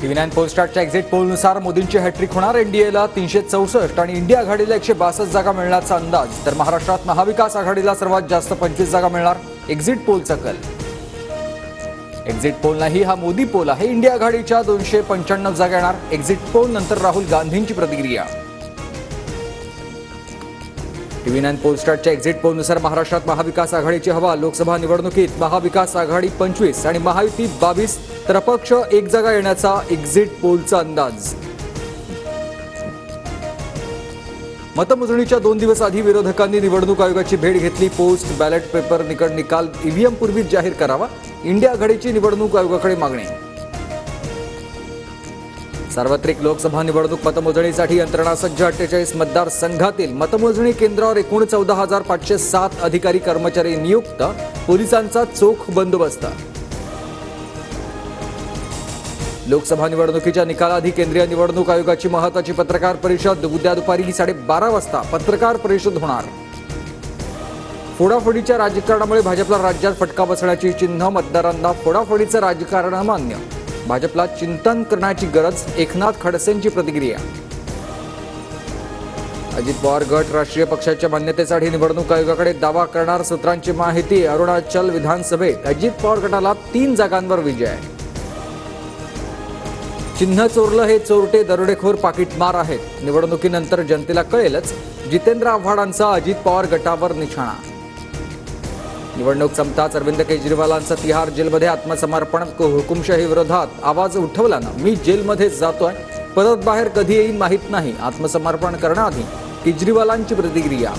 TV9 पोलस्टारच्या exit पोलनुसार मोदींची hat trick होणार. एनडीएला 364 आणि इंडिया आघाडीला 162 जागा मिळण्याचा अंदाज. तर महाराष्ट्रात महाविकास आघाडीला सर्वात जास्त 25 जागा मिळणार. एक्झिट पोलचा कल. एक्झिट पोल नाही, हा मोदी पोल आहे. इंडिया आघाडीच्या 295 जागा येणार. एक्झिट पोल नंतर राहुल गांधींची प्रतिक्रिया. TV9 पोलस्टारच्या एक्झिट पोलनुसार महाराष्ट्रात महाविकास आघाडीची हवा. लोकसभा निवडणुकीत महाविकास आघाडी 25 आणि महायुती 22 तर अपक्ष 1 जागा येण्याचा एक्झिट पोलचा अंदाज. मतमोजणीच्या 2 दिवस आधी विरोधकांनी निवडणूक आयोगाची भेट घेतली. पोस्ट बॅलेट पेपर निकाल ईव्हीएम पूर्वीच जाहीर करावा. इंडिया आघाडीची निवडणूक आयोगाकडे मागणी. सार्वत्रिक लोकसभा निवडणूक मतमोजणीसाठी यंत्रणा सज्ज. 48 मतदारसंघातील मतमोजणी केंद्रावर एकूण 14,507 अधिकारी कर्मचारी नियुक्त. पोलिसांचा चोख बंदोबस्त. लोकसभा निवडणुकीच्या निकालाआधी केंद्रीय निवडणूक आयोगाची महत्त्वाची पत्रकार परिषद. उद्या दुपारी 12:30 वाजता पत्रकार परिषद होणार. फोडाफोडीच्या राजकारणामुळे भाजपला राज्यात फटका बसण्याची चिन्ह. मतदारांना फोडाफोडीचं राजकारण अमान्य. भाजपला चिंतन करण्याची गरज. एकनाथ खडसेंची प्रतिक्रिया. अजित पवार गट राष्ट्रीय पक्षाच्या मान्यतेसाठी निवडणूक आयोगाकडे दावा करणार. सूत्रांची माहिती. अरुणाचल विधानसभेत अजित पवार गटाला 3 जागांवर विजय. चिन्ह चोरलं हे चोरटे दरोडेखोर पाकिटमार आहेत. निवडणुकीनंतर जनतेला कळेलच. जितेंद्र आव्हाडांचा अजित पवार गटावर निशाणा. निवडणूक संपताच अरविंद केजरीवालांचं तिहार जेलमध्ये आत्मसमर्पण. हुकुमशाही विरोधात आवाज उठवल्यानं मी जेलमध्ये जातोय, परत बाहेर कधी येईन माहीत नाही. आत्मसमर्पण करण्याआधी केजरीवालांची प्रतिक्रिया.